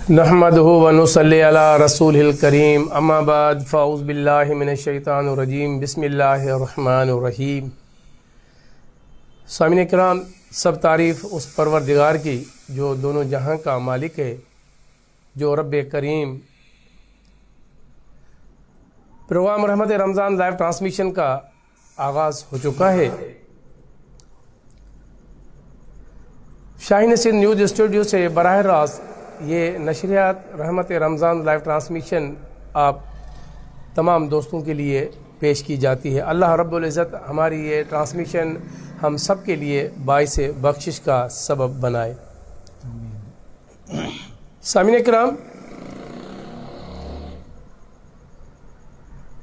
نحمدہ و نصلی علی رسولہ الکریم اما بعد فاعوذ باللہ من الشیطان الرجیم بسم اللہ الرحمن الرحیم۔ سامعین کرام، سب تعریف اس پروردگار کی جو دونوں جہاں کا مالک ہے، جو رب کریم۔ پروگرام رحمت رمضان لائیو ٹرانسمیشن کا آغاز ہو چکا ہے۔ شاہین سندھ نیوز اسٹوڈیو سے براہ راست یہ نشریات رحمت رمضان لائیو ٹرانسمیشن آپ تمام دوستوں کے لیے پیش کی جاتی ہے۔ اللہ رب العزت ہماری یہ ٹرانسمیشن ہم سب کے لیے باعث بخشش کا سبب بنائے۔ سامعین کرام،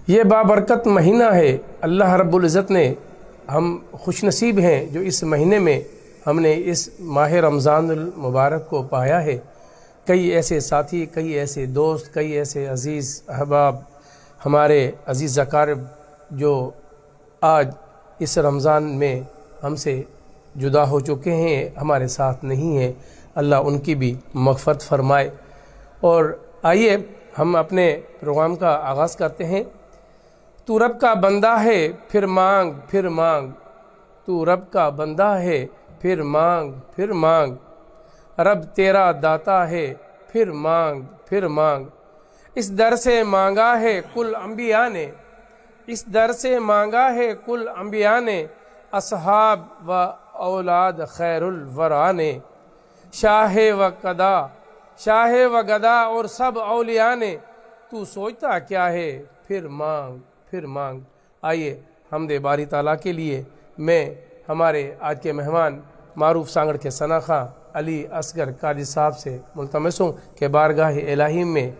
یہ بابرکت مہینہ ہے۔ اللہ رب العزت نے، ہم خوش نصیب ہیں جو اس مہینے میں ہم نے اس ماہ رمضان المبارک کو پایا ہے۔ کئی ایسے ساتھی، کئی ایسے دوست، کئی ایسے عزیز احباب، ہمارے عزیز اقارب جو آج اس رمضان میں ہم سے جدا ہو چکے ہیں، ہمارے ساتھ نہیں ہیں، اللہ ان کی بھی مغفرت فرمائے۔ اور آئیے ہم اپنے پروگرام کا آغاز کرتے ہیں۔ تو رب کا بندہ ہے پھر مانگ پھر مانگ، تو رب کا بندہ ہے پھر مانگ پھر مانگ، رب تیرا داتا ہے پھر مانگ پھر مانگ۔ اس در سے مانگا ہے کل انبیاء نے، اس در سے مانگا ہے کل انبیاء نے، اصحاب و اولاد خیر الورا نے، شاہ و گدا اور سب اولیاء نے، تو سوچتا کیا ہے پھر مانگ پھر مانگ۔ آئیے حمد باری تعالیٰ کے لیے میں ہمارے آج کے مہمان معروف سانگڑ کے ثنا خواں علی اصغر قادری صاحب سے ملتمس ہوں کہ بارگاہ الہی میں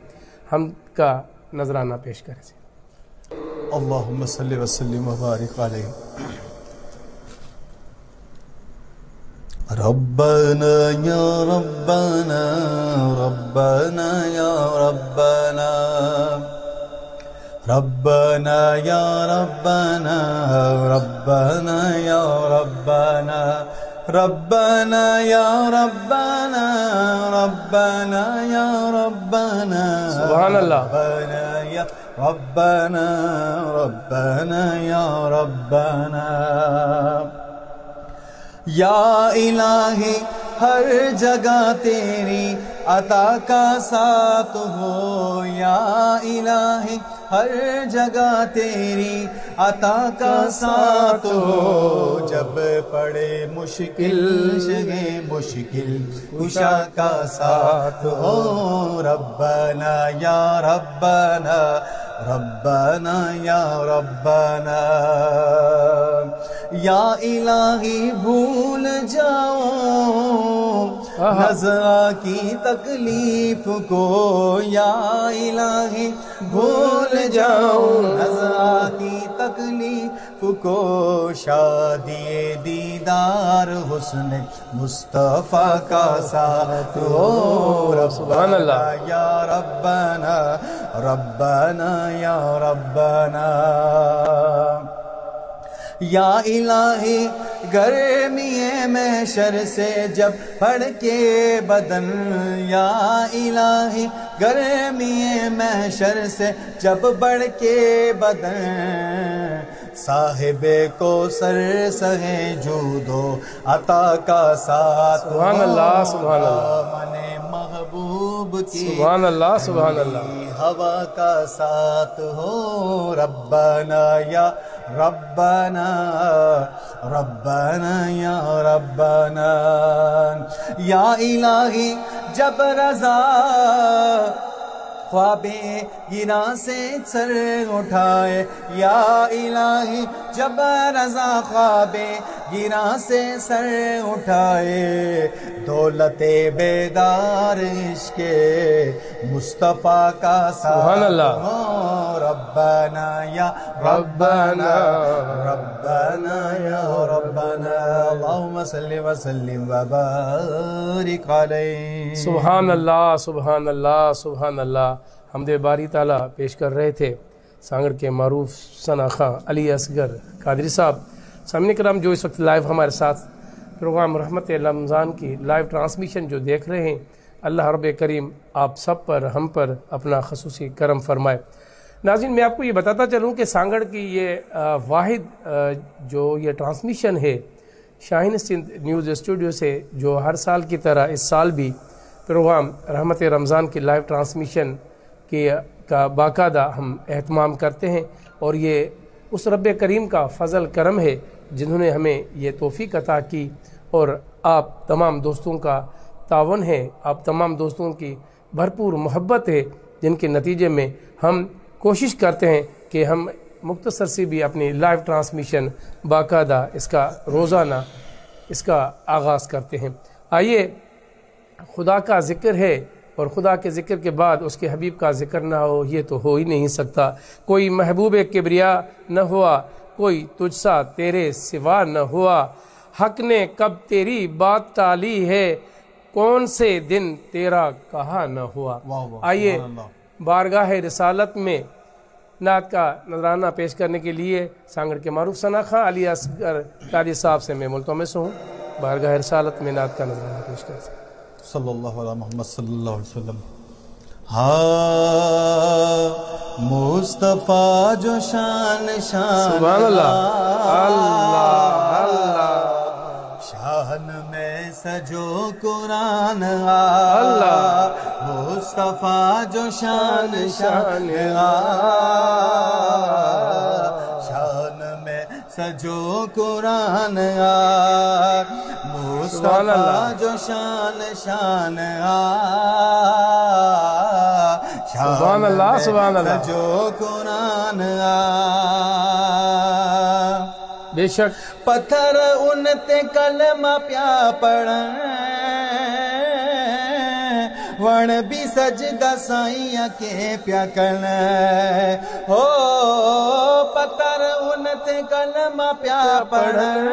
ہم کا نذرانہ پیش کریں۔ اللہم صلی وسلم وبارک علیہ۔ ربنا یا ربنا ربنا یا ربنا ربنا یا ربنا ربنا یا ربنا ربنا یا ربنا ربنا یا ربنا سبحان اللہ۔ ربنا یا ربنا ربنا یا ربنا۔ یا الہی ہر جگہ تیری عطا کا ساتھ ہو، یا الہی ہر جگہ تیری عطا کا ساتھ ہو، جب پڑے مشکل شگے مشکل کشا کا ساتھ ہو، ربنا یا ربنا ربنا یا ربنا۔ یا الہی بھول جاؤ نزا کی تکلیف کو، یا الہی بھول جاؤ نزا کی تکلیف کو، شادی دیدار حسن مصطفیٰ کا ساتھ ہو، سبحان اللہ۔ یا ربنا ربنا یا ربنا۔ یا الہی گرمی محشر سے جب پڑھ کے بدن، یا الہی گرمی محشر سے جب بڑھ کے بدن، صاحب کو سر سہے جود و عطا کا ساتھ، سبحان اللہ سبحان اللہ۔ من محبوب کی سبحان اللہ سبحان اللہ۔ ہوا کا ساتھ ہو، ربنا یا ربنا ربنا یا ربنا۔ یا الہی جب رضا خواب گنا سے سر اٹھائے، یا الہی جب رضا خواب گنا سے سر اٹھائے، دولت بیدار عشق مصطفیٰ کا سبحان اللہ۔ ساتھ، ربنا یا ربنا ربنا یا ربنا۔ اللہم صلی وسلم وبارک علیہ۔ سبحان اللہ سبحان اللہ سبحان اللہ۔ حمد باری تعالیٰ پیش کر رہے تھے سانگڑ کے معروف ثنا خواں علی اصغر قادری صاحب۔ سامعین کرام، جو اس وقت لائیو ہمارے ساتھ پروگرام رحمت رمضان کی لائیو ٹرانسمیشن جو دیکھ رہے ہیں، اللہ رب کریم آپ سب پر ہم پر اپنا خصوصی کرم فرمائے۔ ناظرین میں آپ کو یہ بتاتا چلوں کہ سانگڑ کی یہ واحد جو یہ ٹرانسمیشن ہے شاہین سندھ نیوز اسٹوڈیو سے، جو ہر سال کی طرح اس سال بھی پروگرام رحمت رمضان کی لائیو ٹرانسمیشن کا باقاعدہ ہم اہتمام کرتے ہیں، اور یہ اس رب کریم کا فضل کرم ہے جنہوں نے ہمیں یہ توفیق عطا کی، اور آپ تمام دوستوں کا تعاون ہے، آپ تمام دوستوں کی بھرپور محبت ہے، جن کے نتیجے میں ہم کوشش کرتے ہیں کہ ہم مختصر سی بھی اپنی لائیو ٹرانسمیشن باقاعدہ اس کا روزانہ اس کا آغاز کرتے ہیں۔ آئیے، خدا کا ذکر ہے، اور خدا کے ذکر کے بعد اس کے حبیب کا ذکر نہ ہو یہ تو ہو ہی نہیں سکتا۔ کوئی محبوب کبریا نہ ہوا، کوئی تجھ سا تیرے سوا نہ ہوا، حق نے کب تیری بات ٹالی ہے، کون سے دن تیرا کہا نہ ہوا۔ آئیے بارگاہ رسالت میں نعت کا نذرانہ پیش کرنے کے لیے سانگڑ کے معروف ثنا خواں علی اصغر قاری صاحب سے میں ملتمس ہوں، بارگاہ رسالت میں نعت کا نذرانہ پیش کرتے ہیں۔ صلی اللہ علیہ محمد صلی اللہ علیہ وسلم۔ ہاں مصطفیٰ جو شان سبحان اللہ، اللہ اللہ، شان میں سجو قرآن اللہ، مصطفیٰ جو شان شان شان میں سجو قرآن مصطفیٰ جو شان شان سبحان اللہ، سبحان اللہ، سجو قرآن بے شک پتھر ان تے کلمہ پیا پڑھن، وڑ بھی سجدہ سائیاں کے پیا کرن، ہو پتھر ان تے کلمہ پیا پڑھن،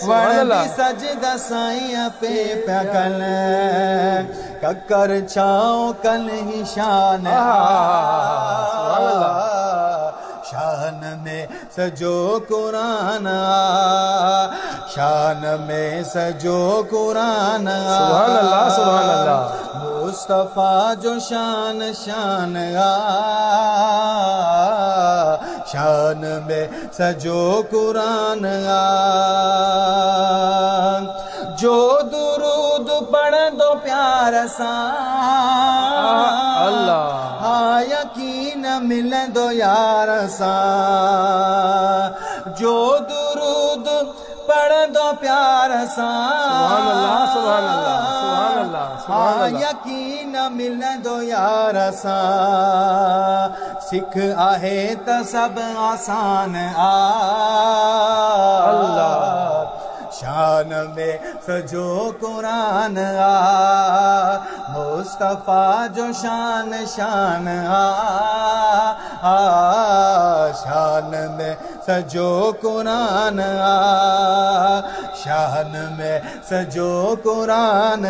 وڑ بھی سجدہ سائیاں پہ پیا کرن، ککر چھاؤں کل ہی شان شان میں سجو قرآن، شان میں سجو قرآن، سبحان اللہ، سبحان اللہ، مصطفیٰ جو شان شان شان میں سجو قرآن، جو درود پڑھ دو پیار سا اللہ، ہاں یقین ملن دو یار سا، جو درود پڑھ دو پیار سا، سبحان اللہ، سبحان اللہ، سبحان اللہ، سبحان اللہ، یقین ملن دو یار سا، سکھ آہے تا سب آسان اللہ، شان میں سجو قرآن مصطفیٰ جو شان شان شان میں سجو قرآن، شان میں سجو قرآن،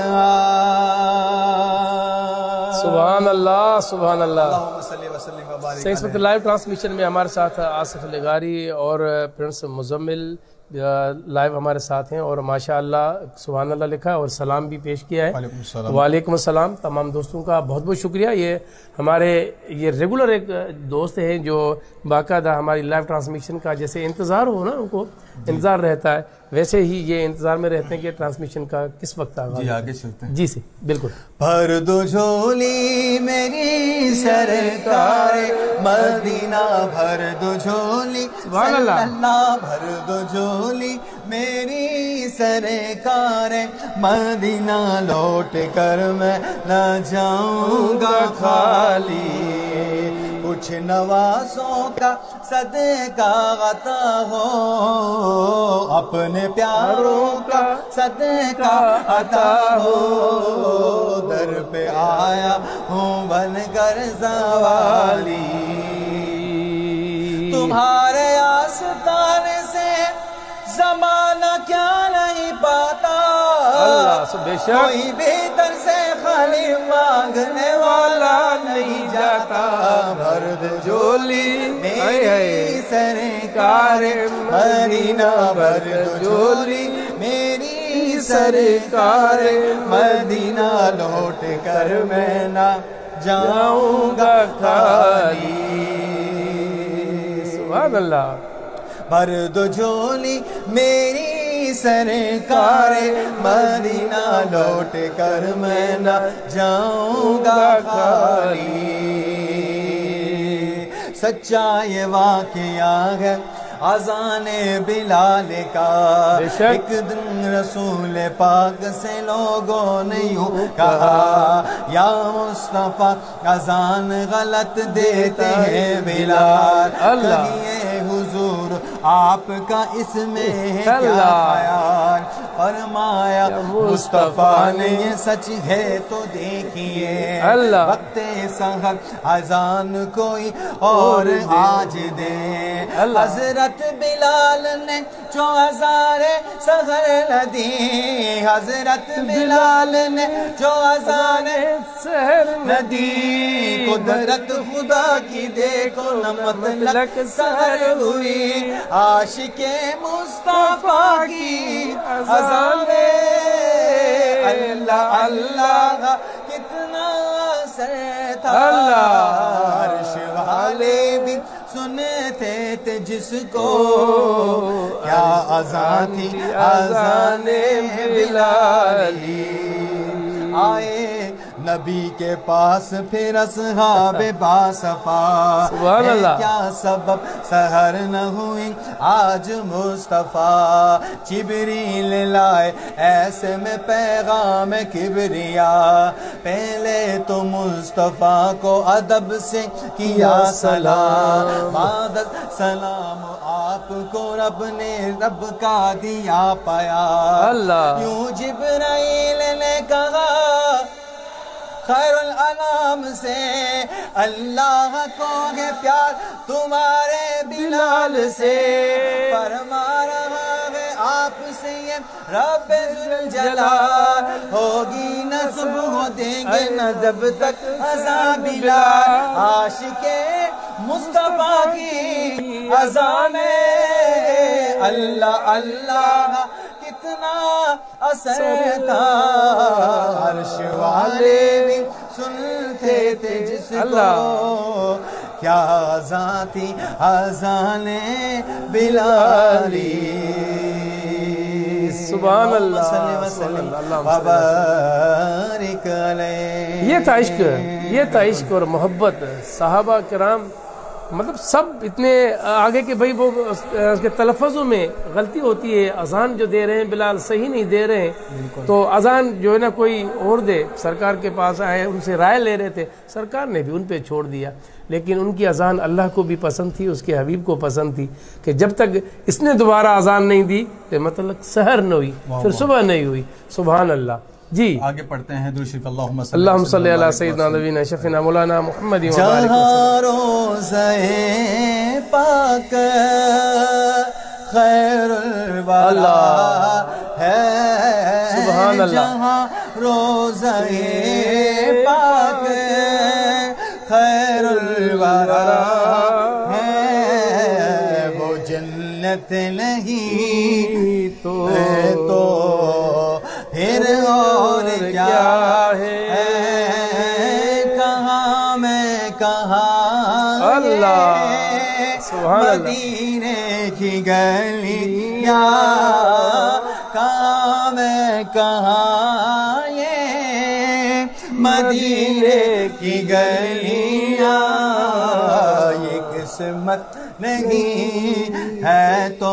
سبحان اللہ، سبحان اللہ۔ اللہم صلی وسلم وبارک اس وقت لائیو ٹرانسمیشن میں ہمارے ساتھ آصف لغاری اور پرنس مزمل لائیو ہمارے ساتھ ہیں، اور ماشاءاللہ سبحان اللہ لکھا ہے اور سلام بھی پیش کیا ہے۔ وعلیکم السلام۔ وعلیکم السلام۔ تمام دوستوں کا بہت بہت شکریہ۔ یہ ہمارے یہ ریگولر ایک دوست ہیں جو باقاعدہ ہماری لائیو ٹرانسمیشن کا جیسے انتظار ہو نا، ان کو انتظار رہتا ہے، ویسے ہی یہ انتظار میں رہتے ہیں کہ ٹرانسمیشن کا کس وقت آغاز۔ جی آگے چلتے ہیں۔ جی سے بالکل۔ بھر دو جھولی میری سرکار مدینہ، بھر دو جھولی سبحان اللہ، بھر دو جھولی میری سرکار مدینہ، لوٹ کر میں نہ جاؤں گا خالی، کچھ نوازوں کا صدقہ عطا ہو، اپنے پیاروں کا صدقہ عطا ہو، در پہ آیا ہوں بن کر زوالی، تمہارے آستانے سے زمانہ کیا نہیں پاتا، اللہ بے شک، کوئی بھیتر سے خالی مانگنے والا نہیں جاتا، مرد جھولی میری سرکار مدینہ، مرد جھولی میری سرکار مدینہ لوٹ کر میں نہ جاؤں گا خالی. سبحان اللہ. بھر دو جھولی میری سرکار مدینہ لوٹ کر میں نہ جاؤں گا خالی. سچا یہ واقعہ ہے اذان بلال کا. ایک دن رسول پاک سے لوگوں نے یوں کہا یا مصطفیٰ اذان غلط دیتے ہیں بلال. کہیے حضور آپ کا اس میں ہے کیا خیال. فرمایا مصطفیٰ نے یہ سچ ہے تو دیکھیے وقت سحر اذان کوئی اور آج دے. حضرت بلال نے جو اذان سحر نہ دی. حضرت بلال نے جو اذان سحر نہ دی. قدرت خدا کی دیکھو نہ مطلق سحر ہوئی. عاشق مصطفیٰ کی اذان اللہ اللہ کتنا اثر تھا. عرش والے بھی سنتے تھے جس کو کیا اذان تھی اذان بلالی. آئے نبی کے پاس پھر اصحاب باصفا. کیا سبب سحر نہ ہوئی آج مصطفیٰ. جبریل لائے ایسے میں پیغام کبریا. پہلے تو مصطفیٰ کو ادب سے کیا سلام. بعد سلام آپ کو رب نے رب کا دیا پایا. یوں جبرائیل نے کہا خیر الانام سے اللہ کو ہے پیار تمہارے بلال سے. فرما رہا ہے آپ سے یہ رب ذوالجلال ہوگی نہ صبح دیں گے نہ جب تک اذان بلال. عاشق مصطفیٰ کی اذان اللہ اللہ کتنا اثر تھا. عرش والے بھی سنتے تھے جس کو کیا اذان تھی اذان بلالی. سبحان اللہ. وبارک علیہ. یہ تھا عشق اور محبت. صحابہ کرام مطلب سب اتنے آگے کہ بھئی وہ اس کے تلفظوں میں غلطی ہوتی ہے. اذان جو دے رہے ہیں بلال صحیح نہیں دے رہے ہیں تو اذان جو ہے نا کوئی اور دے. سرکار کے پاس آئے ان سے رائے لے رہے تھے. سرکار نے بھی ان پہ چھوڑ دیا. لیکن ان کی اذان اللہ کو بھی پسند تھی اس کے حبیب کو پسند تھی کہ جب تک اس نے دوبارہ اذان نہیں دی تو مطلب سحر نہ ہوئی پھر صبح نہیں ہوئی. سبحان اللہ. جی آگے پڑھتے ہیں درود شریف. اللہم صلی علی سیدنا نبینا شفینا مولانا محمد. جہاں روضہ پاک خیر الورا ہے. سبحان اللہ. جہاں روضہ پاک خیر الورا ہے وہ جنت نہیں تو پھر اور کیا ہے. کہاں میں کہاں اللہ سبحان اللہ. مدینے کی گلیاں کہاں میں کہاں یہ مدینے کی گلیاں. یہ قسمت نہیں ہے تو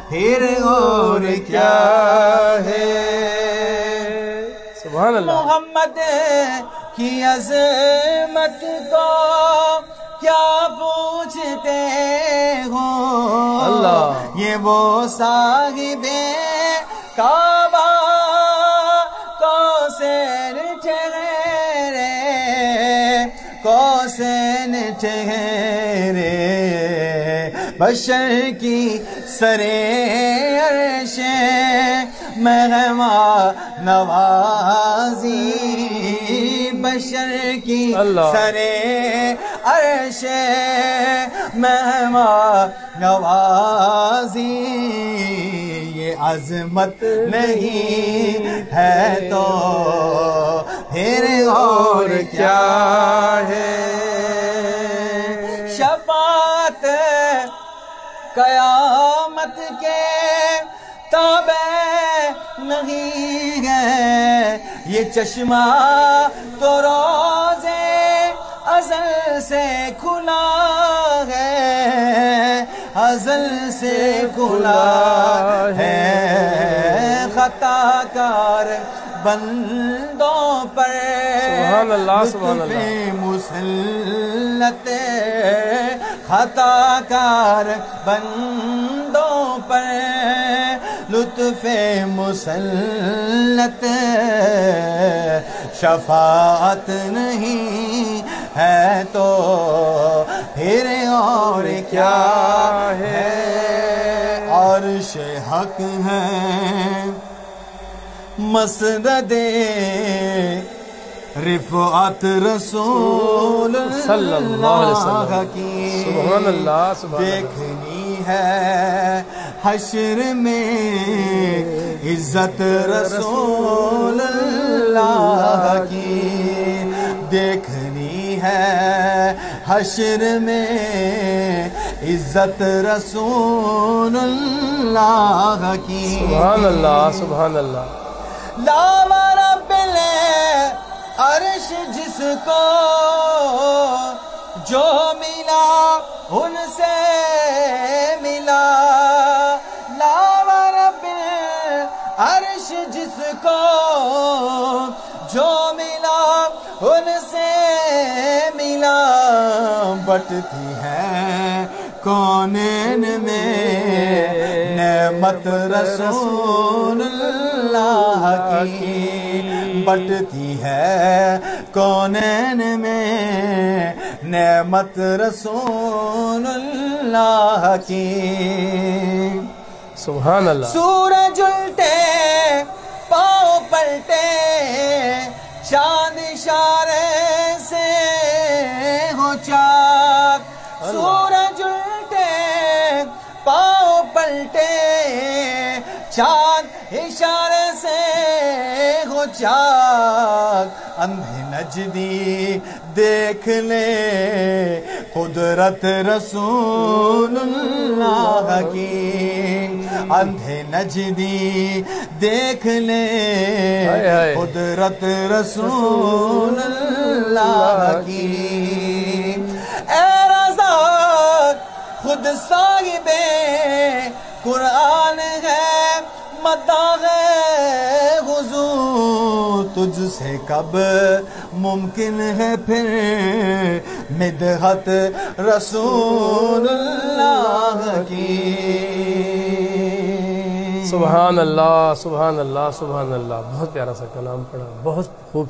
پھر اور کیا ہے. سبحان اللہ. محمد کی عظمت کو کیا پوچھتے ہو. اللہ. یہ وہ صاحب کعبہ کوثر ٹھہرے کوثر ٹھہرے بشر کی سرے عرش مہمان نوازی. بشر کی سرے عرش مہمان نوازی. یہ عظمت نہیں ہے تو پھر اور کیا ہے؟ شفاعت قیامت کے تابع نہیں ہے، یہ چشمہ تو روزے ازل سے کھلا ہے، ازل سے کھلا ہے۔ خطا کار بندوں پر سبحان اللہ سبحان لطف اللہ، مسلط، خطا کار بندوں پر لطف مسلط، شفاعت نہیں ہے تو پھر اور کیا ہے؟ عرش حق ہے مسند رفعت رسول صلی اللہ علیہ اللہ وسلم، کی سبحان اللہ سبحان اللہ، دیکھنی ہے حشر میں عزت رسول اللہ کی، دیکھنی ہے حشر میں عزت رسول اللہ کی۔ سبحان اللہ سبحان اللہ، لاوا رب عرش جس کو جو ملا ان سے ملا، لاوا رب عرش جس کو جو ملا ان سے ملا، بٹتی ہے کونین میں نعمت رسول اللہ کی، بٹتی ہے کونین میں نعمت رسول اللہ کی۔ سبحان اللہ، سورج الٹے پاؤں پلٹے چاند اشارے سے ہو چاک، سورج الٹے پاؤں پلٹے چاند اشارے سے ہو چاک، اندھے نجدی دیکھ لے قدرت رسول اللہ کی، اندھے نجدی دیکھ لے قدرت رسول اللہ کی۔ اے رضا خود صاحب قرآن ہے مداح حضور، تجھ سے کب ممکن ہے پھر مدحت رسول اللہ کی۔ سبحان اللہ سبحان اللہ سبحان اللہ، بہت پیارا سا کلام پڑھا، بہت خوب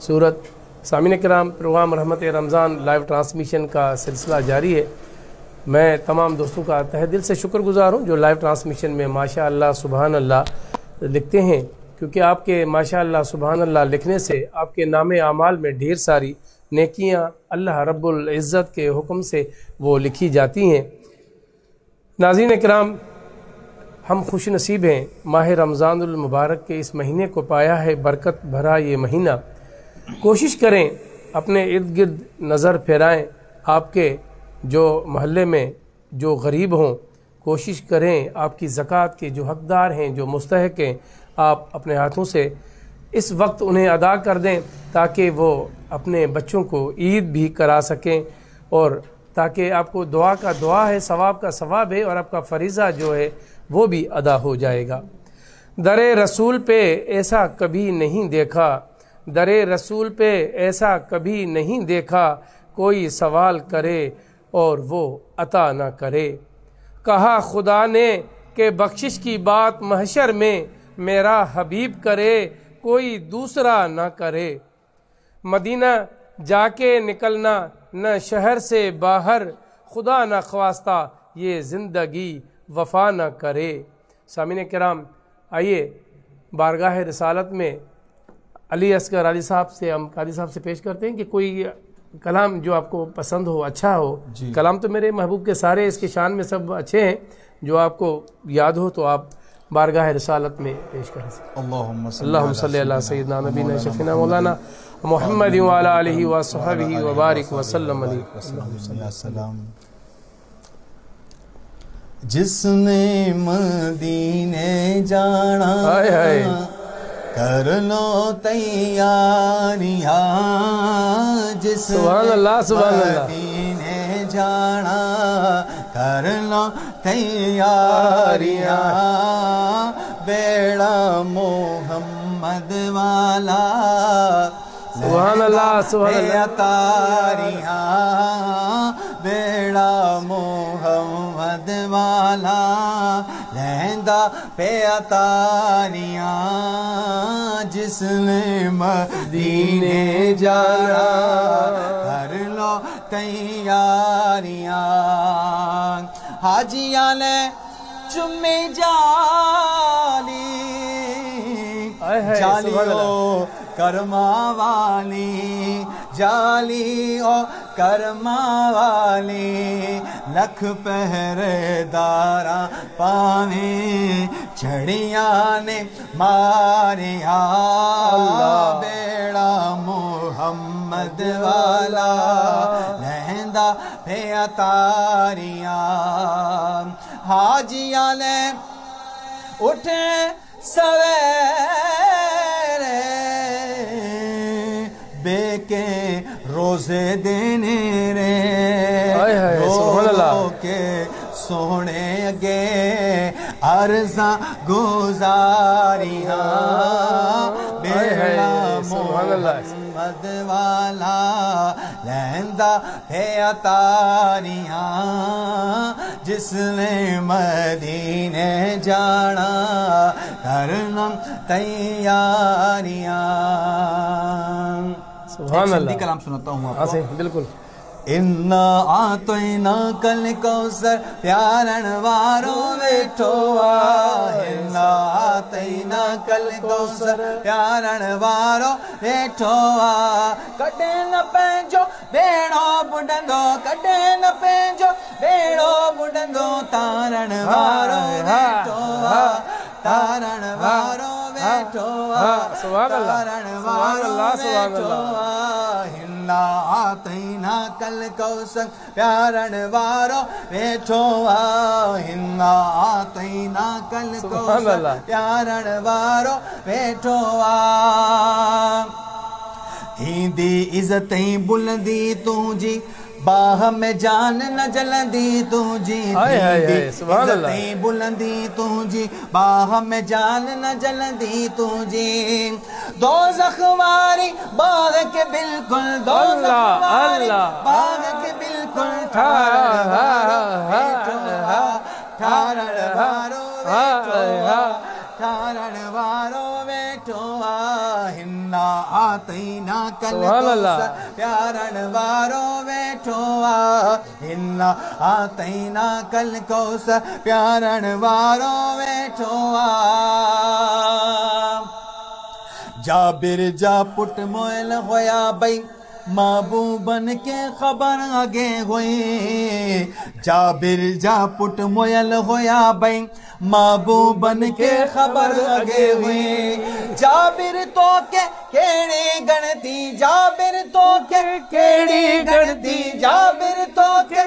صورت۔ سامعین کرام، پروگرام رحمت رمضان لائیو ٹرانسمیشن کا سلسلہ جاری ہے۔ میں تمام دوستوں کا تہہ دل سے شکر گزار ہوں جو لائیو ٹرانسمیشن میں ماشاء اللہ سبحان اللہ لکھتے ہیں، کیونکہ آپ کے ماشاء اللہ سبحان اللہ لکھنے سے آپ کے نام اعمال میں ڈھیر ساری نیکیاں اللہ رب العزت کے حکم سے وہ لکھی جاتی ہیں۔ ناظرین کرام، ہم خوش نصیب ہیں، ماہ رمضان المبارک کے اس مہینے کو پایا ہے برکت بھرا یہ مہینہ۔ کوشش کریں اپنے ارد گرد نظر پھیرائیں، آپ کے جو محلے میں جو غریب ہوں، کوشش کریں آپ کی زکوٰۃ کے جو حقدار ہیں، جو مستحق ہیں، آپ اپنے ہاتھوں سے اس وقت انہیں ادا کر دیں تاکہ وہ اپنے بچوں کو عید بھی کرا سکیں، اور تاکہ آپ کو دعا کا دعا ہے، ثواب کا ثواب ہے، اور آپ کا فریضہ جو ہے وہ بھی ادا ہو جائے گا۔ در رسول پہ ایسا کبھی نہیں دیکھا، در رسول پہ ایسا کبھی نہیں دیکھا، کوئی سوال کرے اور وہ عطا نہ کرے۔ کہا خدا نے کہ بخشش کی بات محشر میں میرا حبیب کرے، کوئی دوسرا نہ کرے۔ مدینہ جا کے نکلنا نہ شہر سے باہر، خدا نہ خواستہ یہ زندگی وفا نہ کرے۔ سامعین کرام، آئیے بارگاہ رسالت میں علی اصغر علی صاحب سے ہم قاضی صاحب سے پیش کرتے ہیں کہ کوئی کلام جو آپ کو پسند ہو، اچھا ہو۔ کلام تو میرے محبوب کے سارے اس کے شان میں سب اچھے ہیں، جو آپ کو یاد ہو تو آپ بارگاہ رسالت میں پیش کریں. اللہم صلی علی سیدنا نبینا شفینا مولانا محمد وعلی آلہ وصحبہ وبارک وسلم علیہ. یا سلام. جس نے مدینے جانا کر لو تیاریاں. جس سبحان اللہ سبحان اللہ. مدینے جانا کر لو تیاریاں. بیڑا محمد والا سبحان اللہ سبحان اللہ. تاریاں. بیڑا محمد والا لہندا پہ تاریاں. جس نے مدینے جانا کر لو تیاریاں. حاجیاں نے چمی جالی جالیو کرما والی. جالی او کرما والی. لکھ پہرے داراں پاویں چھڑیاں نے ماریا. بیڑا محمد والا لہندا پہ تاریاں. حاجیاں نے اٹھے سویرے بے کے روزے دینے رے. رو کے سونے اگے عرضاں گزاریاں. بیڑا محمد والا لہندا ہے تاریاں. جس نے مدینے جانا کرنا تیاریاں. سبحان اللہ. کلام سناتا ہوں آپ کو. بالکل. اِنَّا أَعْطَيْنَاكَ الْكَوْثَرَ پیارن وارو ویٹھو آ. اِنَّا أَعْطَيْنَاكَ الْكَوْثَرَ پیارن وارو ویٹھو آ. کڈے نہ پینجو بیڑو بڈندو. کڈے نہ پینجو بیڑو بڈندو. تارن وارو ویٹھو آ. تارن وارو ویٹھو آ. تارن وارو ویٹھو آ. اِنَّا أَعْطَيْنَاكَ الْكَوْثَرَ پیارن وارو ویٹھو آ. اِنَّا أَعْطَيْنَاكَ الْكَوْثَرَ پیارن وارو ویٹھو آ. ہیندی عزتیں بلندی تجھی باہ میں جان نہ جلندی تجھی. عزتیں بلندی تجھی باہ میں جان نہ جلندی تجھی. دوزخ واری باغ کے بالکل. دوزخ واری باغ کے بالکل. ٹھارن وارو ویٹھو آ. ٹھارن وارو ویٹھو آ. ٹھارن وارو ویٹھو آ. اِنَّا أَعْطَيْنَاكَ الْكَوْثَرَ پیارن وارو ویٹھو آ. اِنَّا أَعْطَيْنَاكَ الْكَوْثَرَ پیارن وارو ویٹھو آ. جابر جا پٹ موئل ہویا بھئی محبوبن کے خبر آگے ہوئی. جابر جا پٹ موئل ہویا بھئی محبوبن کے خبر آگے ہوئی. جابر تو کے کیڑی گنتی. جابر تو کے کیڑی گنتی. جابر تو کے